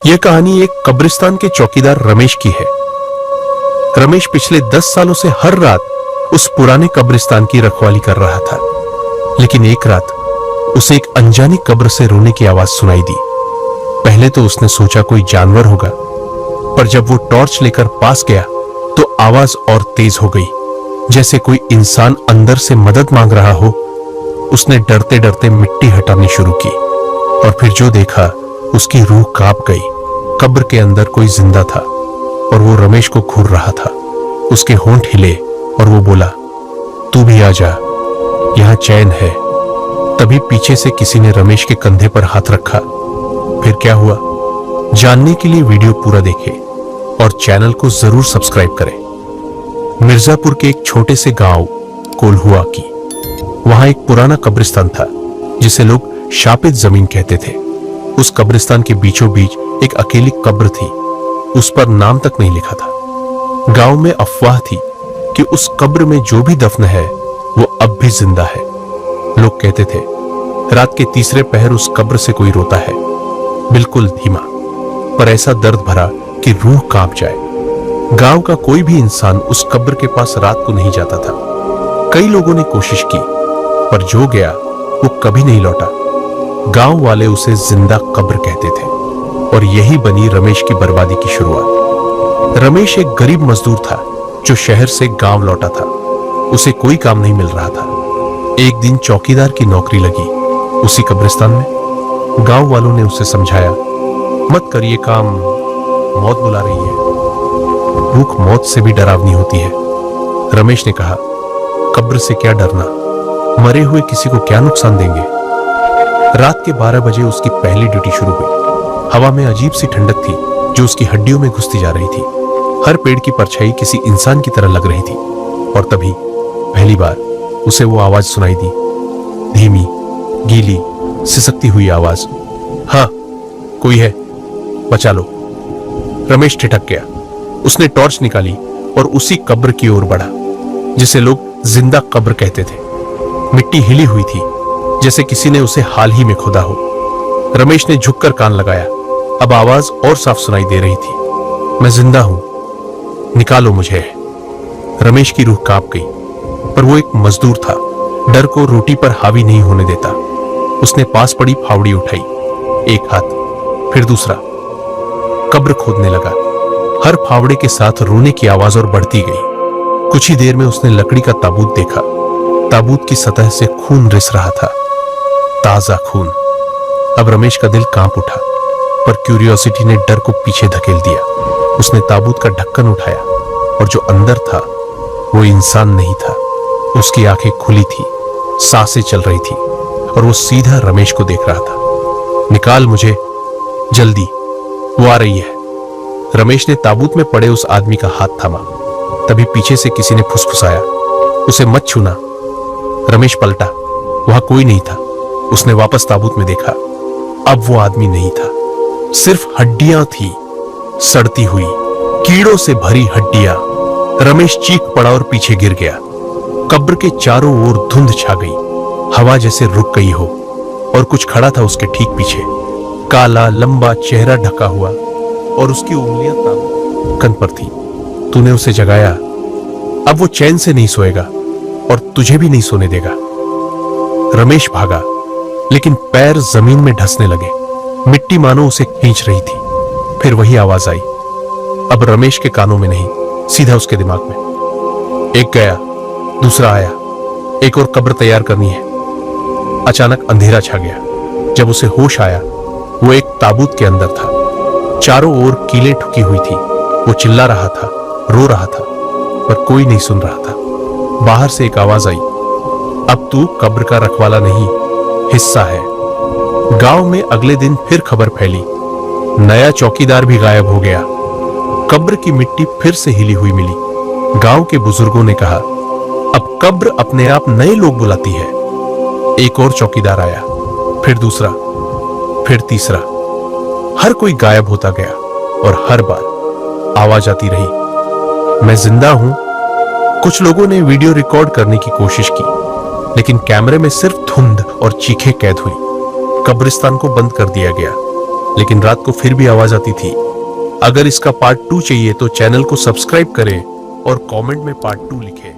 यह कहानी एक कब्रिस्तान के चौकीदार रमेश की है। रमेश पिछले 10 सालों से हर रात उस पुराने कब्रिस्तान की रखवाली कर रहा था, लेकिन एक रात उसे एक अनजानी कब्र से रोने की आवाज सुनाई दी। पहले तो उसने सोचा कोई जानवर होगा, पर जब वो टॉर्च लेकर पास गया तो आवाज और तेज हो गई, जैसे कोई इंसान अंदर से मदद मांग रहा हो। उसने डरते डरते मिट्टी हटानी शुरू की और फिर जो देखा उसकी रूह कांप गई। कब्र के अंदर कोई जिंदा था और वो रमेश को घूर रहा था। उसके होंठ हिले और वो बोला, तू भी आ जा, यहां चैन है। तभी पीछे से किसी ने रमेश के कंधे पर हाथ रखा। फिर क्या हुआ, जानने के लिए वीडियो पूरा देखें और चैनल को जरूर सब्सक्राइब करें। मिर्जापुर के एक छोटे से गांव कोल्हुआ की, वहां एक पुराना कब्रिस्तान था जिसे लोग शापित जमीन कहते थे। उस कब्रिस्तान के बीचों बीच एक अकेली कब्र थी, उस पर नाम तक नहीं लिखा था। गांव में अफवाह थी कि उस कब्र में जो भी दफन है वो अब भी जिंदा है। लोग कहते थे रात के तीसरे पहर उस कब्र से कोई रोता है, बिल्कुल धीमा, पर ऐसा दर्द भरा कि रूह कांप जाए। गांव का कोई भी इंसान उस कब्र के पास रात को नहीं जाता था। कई लोगों ने कोशिश की, पर जो गया वो कभी नहीं लौटा। गांव वाले उसे जिंदा कब्र कहते थे और यही बनी रमेश की बर्बादी की शुरुआत। रमेश एक गरीब मजदूर था जो शहर से गांव लौटा था। उसे कोई काम नहीं मिल रहा था। एक दिन चौकीदार की नौकरी लगी उसी कब्रिस्तान में। गांव वालों ने उसे समझाया, मत कर ये काम, मौत बुला रही है। भूख मौत से भी डरावनी होती है। रमेश ने कहा, कब्र से क्या डरना, मरे हुए किसी को क्या नुकसान देंगे। रात के 12 बजे उसकी पहली ड्यूटी शुरू हुई। हवा में अजीब सी ठंडक थी जो उसकी हड्डियों में घुसती जा रही थी। हर पेड़ की परछाई किसी इंसान की तरह लग रही थी। और तभी पहली बार उसे वो आवाज सुनाई दी, धीमी, गीली, सिसकती हुई आवाज, हाँ कोई है, बचा लो। रमेश ठिठक गया। उसने टॉर्च निकाली और उसी कब्र की ओर बढ़ा जिसे लोग जिंदा कब्र कहते थे। मिट्टी हिली हुई थी जैसे किसी ने उसे हाल ही में खोदा हो। रमेश ने झुककर कान लगाया। अब आवाज और साफ सुनाई दे रही थी, मैं जिंदा हूं, निकालो मुझे। रमेश की रूह कांप गई, पर वो एक मजदूर था, डर को रोटी पर हावी नहीं होने देता। उसने पास पड़ी फावड़ी उठाई, एक हाथ फिर दूसरा, कब्र खोदने लगा। हर फावड़े के साथ रोने की आवाज और बढ़ती गई। कुछ ही देर में उसने लकड़ी का ताबूत देखा। ताबूत की सतह से खून रिस रहा था, ताजा खून। अब रमेश का दिल कांप उठा, पर क्यूरियोसिटी ने डर को पीछे धकेल दिया। उसने ताबूत का ढक्कन उठाया और जो अंदर था वो इंसान नहीं था। उसकी आंखें खुली थी, सांसें चल रही थी और वो सीधा रमेश को देख रहा था। निकाल मुझे जल्दी, वो आ रही है। रमेश ने ताबूत में पड़े उस आदमी का हाथ थामा। तभी पीछे से किसी ने फुसफुसाया, उसे मत छूना। रमेश पलटा, वहां कोई नहीं था। उसने वापस ताबूत में देखा। अब वो आदमी नहीं था, सिर्फ हड्डियां थी, सड़ती हुई, कीड़ों से भरी हड्डियां। रमेश चीख पड़ा और पीछे गिर गया। कब्र के चारों ओर धुंध छा गई, हवा जैसे रुक गई हो, और कुछ खड़ा था उसके ठीक पीछे, काला लंबा चेहरा ढका हुआ और उसकी उंगलियां ढक्कन पर थी। तूने उसे जगाया, अब वो चैन से नहीं सोएगा और तुझे भी नहीं सोने देगा। रमेश भागा, लेकिन पैर जमीन में धंसने लगे। मिट्टी मानो उसे खींच रही थी। फिर वही आवाज आई, अब रमेश के कानों में नहीं, सीधा उसके दिमाग में। एक गया, दूसरा आया, एक और कब्र तैयार करनी है। अचानक अंधेरा छा गया। जब उसे होश आया, वो एक ताबूत के अंदर था। चारों ओर कीलें ठुकी हुई थी। वो चिल्ला रहा था, रो रहा था, पर कोई नहीं सुन रहा था। बाहर से एक आवाज आई, अब तू कब्र का रखवाला नहीं, हिस्सा है। गांव में अगले दिन फिर खबर फैली, नया चौकीदार भी गायब हो गया। कब्र की मिट्टी फिर से हिली हुई मिली। गांव के बुजुर्गों ने कहा, अब कब्र अपने आप नए लोग बुलाती है। एक और चौकीदार आया, फिर दूसरा, फिर तीसरा। हर कोई गायब होता गया और हर बार आवाज आती रही, मैं जिंदा हूं। कुछ लोगों ने वीडियो रिकॉर्ड करने की कोशिश की, लेकिन कैमरे में सिर्फ धुंध और चीखें कैद हुई। कब्रिस्तान को बंद कर दिया गया। लेकिन रात को फिर भी आवाज आती थी। अगर इसका पार्ट 2 चाहिए तो चैनल को सब्सक्राइब करें और कमेंट में पार्ट 2 लिखें।